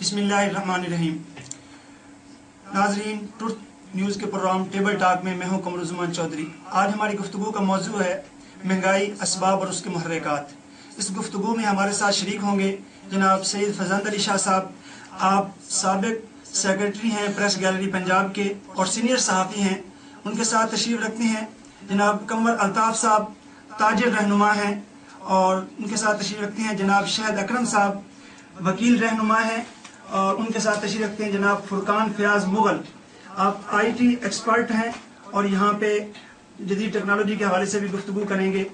बिस्मिल्लाहिर्रहमानिर्रहीम। नाजरीन, truth news के प्रोग्राम टेबल टॉक में मैं हूं कमरुज़्ज़मान चौधरी। आज हमारी गुफ्तगू का मौजू है महंगाई, असबाब और उसके मुहर्रिकात। इस गुफ्तगू में हमारे साथ शरीक होंगे जनाब सैयद फजंद अली शाह साहब। आप साबिक सेक्रेटरी हैं प्रेस गैलरी पंजाब के और सीनियर सहाफ़ी हैं। उनके साथ तशरीफ़ रखते हैं जनाब कमर अल्ताफ़ साहब, ताजिर रहनुमा हैं। और उनके साथ तशरीफ़ रखते हैं जनाब शहद अकरम साहब, वकील रहनुमा हैं। और उनके साथ तशरीफ़ रखते हैं जनाब फुरकान फ़याज़ मुग़ल, आप IT एक्सपर्ट हैं और यहाँ पे जदीद टेक्नोलॉजी के हवाले से भी गुफ्तगू करेंगे।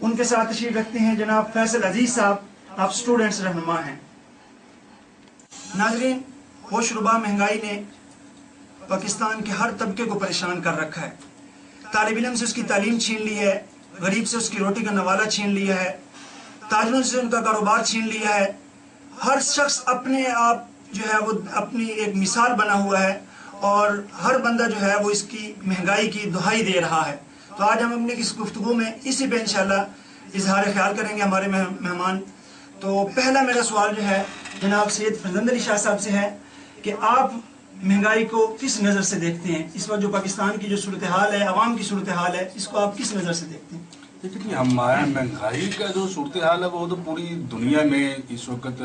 उनके साथ तशरीफ़ रखते हैं जनाब फैसल अजीज़ साहब, आप स्टूडेंट्स रहनुमा हैं। नाज़रीन, होशरुबा महंगाई ने पाकिस्तान के हर तबके को परेशान कर रखा है। तालिब इल्म से उसकी तालीम छीन ली है, गरीब से उसकी रोटी का नवाला छीन लिया है, ताजिरों से उनका कारोबार छीन लिया है। हर शख्स अपने आप जो है वो अपनी एक मिसाल बना हुआ है और हर बंदा जो है वो इसकी महंगाई की दुहाई दे रहा है। तो आज हम अपने इस गुफ्तगू में इसी पे इंशाल्लाह इजहार ख्याल करेंगे हमारे मेहमान। तो पहला मेरा सवाल जो है जनाब सैयद फजंद अली शाह साहब से है कि आप महंगाई को किस नज़र से देखते हैं? इस वक्त जो पाकिस्तान की जो सूरत हाल है, आवाम की सूरत हाल है, इसको आप किस नज़र से देखते हैं? देखिए, हमारा महंगाई का जो सूरत हाल है वो तो पूरी दुनिया में इस वक्त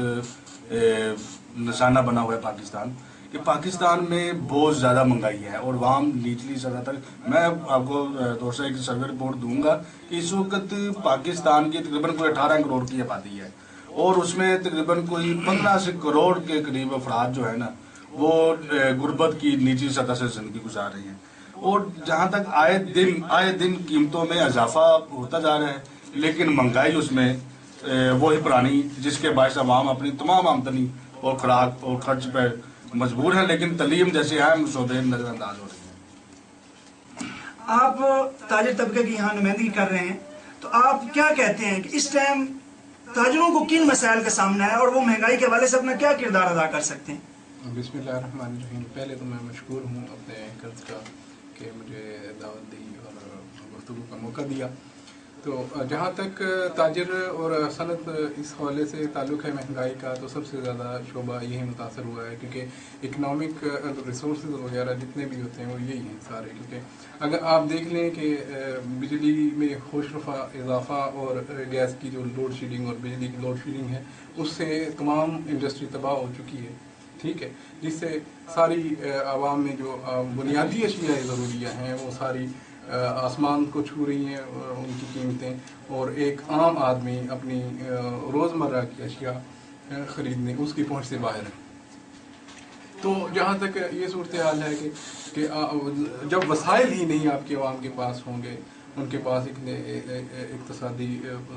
निशाना बना हुआ है पाकिस्तान कि पाकिस्तान में बहुत ज़्यादा महंगाई है और वहाँ निचली सतह तक। मैं आपको दोस्तों एक सर्वे रिपोर्ट दूंगा कि इस वक्त पाकिस्तान की तकरीबन कोई 18 करोड़ की आबादी है और उसमें तकरीबन कोई 15 से करोड़ के करीब अफराद जो है ना वो गुर्बत की निचली सतह से ज़िंदगी गुजार रही हैं। और जहाँ तक आए दिन कीमतों में इजाफा होता जा रहा है, लेकिन महंगाई उसमें वही पुरानी, जिसके बायस अवाम अपनी तमाम आमदनी और खुराक और खर्च पर मजबूर है, लेकिन तलीम जैसे अहम शोबे नजरअंदाज हो रही है। आप ताजिर तबके की यहाँ नुमाइंदगी कर रहे हैं, तो आप क्या कहते हैं कि इस टाइम ताजिरों को किन मसाइल का सामना है और वो महंगाई के हवाले से अपना क्या किरदार अदा कर सकते हैं? बिस्मिल्लाहिर्रहमानिर्रहीम। पहले तो मैं मशकूर हूँ अपने कर्ज का कि मुझे दावत दी और गुफ्तगू का मौका दिया। तो जहाँ तक ताजिर और सनत इस हवाले से ताल्लुक़ है महंगाई का, तो सबसे ज़्यादा शोबा यही मुतासर हुआ है क्योंकि इकनॉमिक रिसोर्स वगैरह जितने भी होते हैं वो यही हैं सारे। क्योंकि अगर आप देख लें कि बिजली में होशरफा इजाफा और गैस की जो लोड शेडिंग और बिजली की लोड शेडिंग है उससे तमाम इंडस्ट्री तबाह हो चुकी है, ठीक है, जिससे सारी आवाम में जो बुनियादी अशिया ज़रूरियाँ हैं वो सारी आसमान को छू रही हैं उनकी कीमतें, और एक आम आदमी अपनी रोज़मर्रा की अशिया ख़रीदने उसकी पहुंच से बाहर है। तो जहाँ तक ये सूरत हाल है कि जब वसाइल ही नहीं आपके आवाम के पास होंगे, उनके पास इक़्तिसादी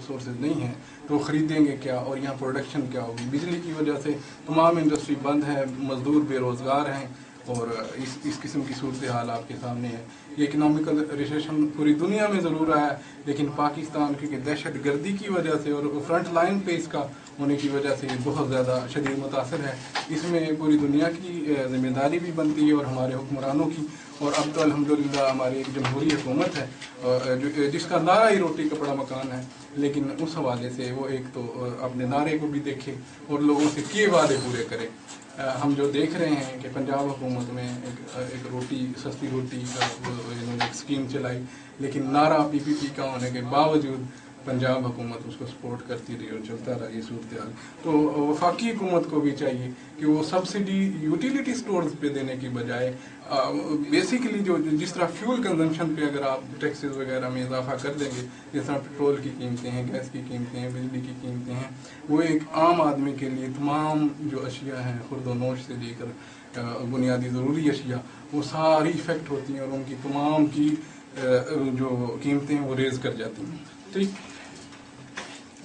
सोर्सेज नहीं हैं, तो ख़रीदेंगे क्या और यहाँ प्रोडक्शन क्या होगी? बिजली की वजह से तमाम इंडस्ट्री बंद है, मज़दूर बेरोज़गार हैं और इस किस्म की सूरत हाल आपके सामने है। ये इकनॉमिकल रिसेशन पूरी दुनिया में ज़रूर आया, लेकिन पाकिस्तान क्योंकि दहशत गर्दी की वजह से और फ्रंट लाइन पे इसका होने की वजह से बहुत ज़्यादा शदीद मुतासर है। इसमें पूरी दुनिया की ज़िम्मेदारी भी बनती है और हमारे हुक्मरानों की। और अब तो अल्हम्दुलिल्लाह हमारी एक जमहूरी हुकूमत है जिसका नारा ही रोटी कपड़ा मकान है, लेकिन उस हवाले से वो एक तो अपने नारे को भी देखे और लोगों से किए वादे पूरे करे। हम जो देख रहे हैं कि पंजाब हुकूमत में एक रोटी सस्ती रोटी का एक स्कीम चलाई, लेकिन नारा PPP का होने के बावजूद पंजाब हुकूमत उसको सपोर्ट करती रही और चलता रहा ये सूरत हाल। तो वफाकी हुकूमत को भी चाहिए कि वो सब्सिडी यूटिलिटी स्टोर्स पे देने की बजाय बेसिकली जो जिस तरह फ्यूल कंजम्पशन पे अगर आप टैक्सेस वगैरह में इजाफा कर देंगे, जिस तरह पेट्रोल की कीमतें हैं, गैस की कीमतें हैं, बिजली की कीमतें हैं, वो एक आम आदमी के लिए तमाम जो अशिया हैं खुर्द-व-नोश से लेकर बुनियादी ज़रूरी अशिया वो सारी इफ़ेक्ट होती हैं और उनकी तमाम की जो कीमतें हैं वो रेज़ कर जाती हैं। ठीक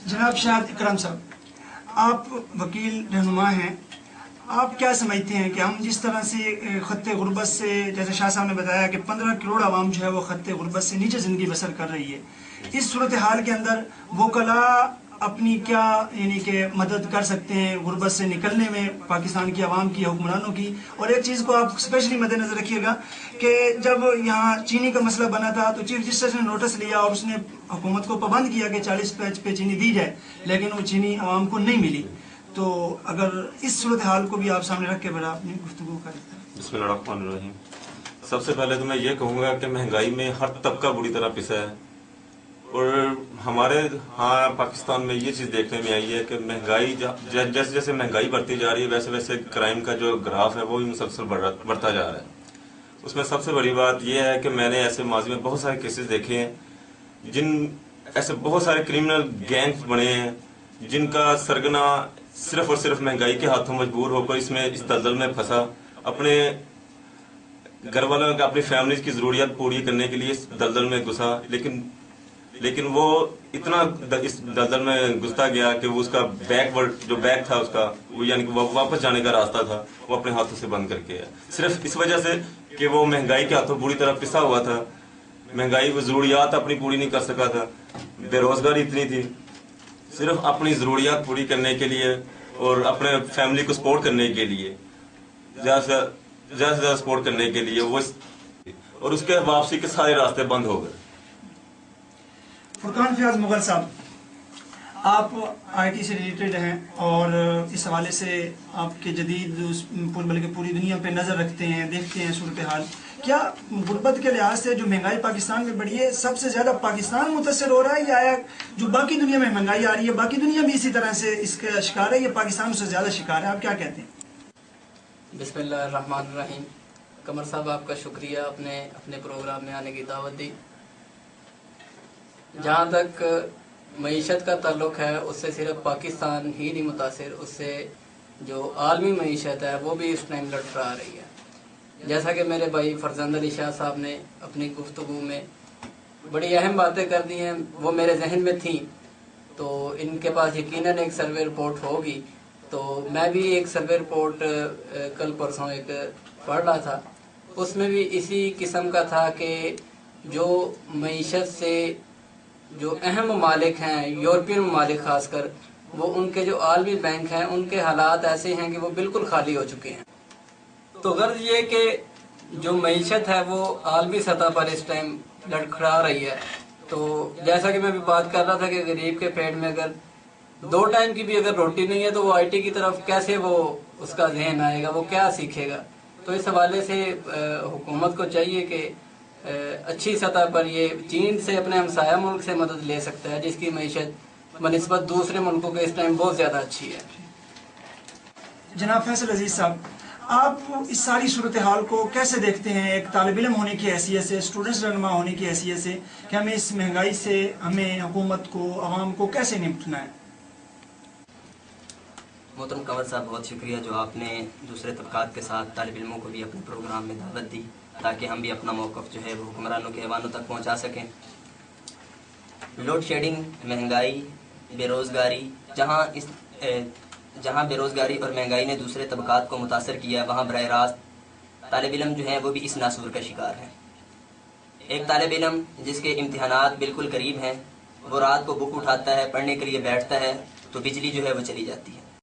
जनाब शहद अकरम साहब, आप वकील रहनुमा हैं, आप क्या समझते हैं कि हम जिस तरह से खत्ते गुर्बत से, जैसे शाह साहब ने बताया कि 15 करोड़ आवाम जो है वो खत्ते गुर्बत से नीचे ज़िंदगी बसर कर रही है, इस सूरत हाल के अंदर वकला अपनी क्या यानी कि मदद कर सकते हैं गुर्बत से निकलने में पाकिस्तान की आवाम की, हुक्मरानों की? और एक चीज़ को आप स्पेशली मद्देनजर रखिएगा कि जब यहाँ चीनी का मसला बना था तो चीफ जस्टिस ने नोटिस लिया और उसने हुकूमत को पाबंद किया कि 40 पैच पे चीनी दी जाए, लेकिन वो चीनी आवाम को नहीं मिली। تو اگر اس صورتحال کو بھی آپ سامنے رکھ کے بڑا اپنی گفتگو کریں. بسم اللہ الرحمن الرحیم. سب سے پہلے تو میں یہ کہوں گا کہ مہنگائی میں ہر طبقہ بری طرح پسا ہے، اور ہمارے پاکستان میں یہ چیز دیکھنے میں آئی ہے کہ مہنگائی جیسے جیسے مہنگائی بڑھتی جا رہی ہے ویسے ویسے کرائم کا جو گراف ہے وہ بھی مسلسل بڑھتا جا رہا ہے. اس میں سب سے بڑی بات یہ ہے کہ میں نے ایسے ماضی میں بہت سارے کیسز دیکھے ہیں جن ایسے بہت سارے کرمنل گینگز بنے ہیں جن کا سرگنا صرف اور صرف مہنگائی کے ہاتھوں مجبور ہو کر اس دلدل میں پھنسا، اپنے گھر والوں کا اپنی فیملیز کی ضروریات پوری کرنے کے لیے اس دلدل میں گھسا، لیکن وہ اتنا اس دلدل میں گھستا گیا کہ وہ اس کا جو بیک تھا اس کا وہ یعنی کہ واپس جانے کا راستہ تھا وہ اپنے ہاتھوں سے بند کر کے ہے، صرف اس وجہ سے کہ وہ مہنگائی کے ہاتھوں بری طرح پسا ہوا تھا. مہنگائی وہ ضروریات اپنی پوری نہیں کر سکا تھا، بے روزگاری اتنی تھی، صرف اپنی ضروریات پوری کرنے کے لیے اور اپنے فیملی کو سپورٹ کرنے کے لیے زیادہ سے زیادہ سپورٹ کرنے کے لیے وہ اور اس کے واپسی کے سارے راستے بند ہو گئے. فرقان فیاض مغل صاحب، آپ آئی ٹی سے ریلیٹڈ ہیں اور اس حوالے سے آپ کے جدید بلکہ پوری دنیا پہ نظر رکھتے ہیں، دیکھتے ہیں صورتحال. کیا غربت کے لحاظ سے جو مہنگائی پاکستان میں بڑھی ہے سب سے زیادہ پاکستان متاثر ہو رہا ہے، یا جو باقی دنیا میں مہنگائی آ رہی ہے باقی دنیا بھی اسی طرح سے اس کا شکار ہے، یا پاکستان سے زیادہ شکار ہے؟ آپ کیا کہتے ہیں؟ بسم اللہ الرحمن الرحیم. قمر صاحب آپ کا شکریہ، آپ نے اپنے پروگرام میں آنے کی دعوت دی. جہاں تک معیشت کا تعلق ہے اس سے صرف پاکستان ہی نہیں متاثر، اس سے جو عالمی معیشت ہے وہ بھی اس ٹائم لڑکھڑا رہی ہے. جیسا کہ میرے بھائی فرزند علی شاہ صاحب نے اپنی گفتگو میں بڑی اہم باتیں کر دی ہیں، وہ میرے ذہن میں تھیں، تو ان کے پاس یقیناً ایک سروے رپورٹ ہوگی. تو میں بھی ایک سروے رپورٹ کل پرسوں ایک پڑھ رہا تھا، اس میں بھی اسی قسم کا تھا کہ جو معیشت سے جو اہم ممالک ہیں، یورپین ممالک خاص کر، وہ ان کے جو عالمی بینک ہیں ان کے حالات ایسے ہیں کہ وہ بالکل خالی ہو چکے ہیں. تو غرض یہ کہ جو معیشت ہے وہ عالمی سطح پر اس ٹائم لڑکھڑا رہی ہے. تو جیسا کہ میں بھی بات کر رہا تھا کہ غریب کے پیٹ میں اگر 2 ٹائم کی بھی اگر روٹی نہیں ہے تو وہ آئی ٹی کی طرف کیسے وہ اس کا ذہن آئے گا، وہ کیا سیکھے گا. تو اس حوالے سے حکومت کو چاہیے کہ اچھی سطح پر یہ چین سے اپنے ہمسایہ ملک سے مدد لے سکتا ہے جس کی معیشت بنسبت دوسرے ملکوں کے اس ٹائم بہت زیادہ اچھی ہے. جناب فیصل عزیز صاحب، آپ اس ساری صورتحال کو کیسے دیکھتے ہیں ایک طالب علم ہونے کی حیثیت سے، اسٹوڈنٹس رہنما ہونے کی حیثیت سے، کہ ہمیں اس مہنگائی سے ہمیں حکومت کو عوام کو کیسے نپٹنا ہے؟ محترم قمر صاحب، بہت شکریہ جو آپ نے دوسرے طبقات کے ساتھ طالب علموں کو بھی اپنے پروگرام میں دعوت دی تاکہ ہم بھی اپنا موقف جو ہے وہ حکمرانوں کے ایوانوں تک پہنچا سکیں. لوڈ شیڈنگ، مہنگائی، بے روزگاری، جہاں بے روزگاری اور مہنگائی نے دوسرے طبقات کو متاثر کیا ہے وہاں براہ راست طالب علم جو ہیں وہ بھی اس ناسور کا شکار ہیں. ایک طالب علم جس کے امتحانات بالکل قریب ہیں، وہ رات کو بک اٹھاتا ہے، پڑھنے کے لیے بیٹھتا ہے تو بجلی جو ہے وہ چلی جاتی ہے.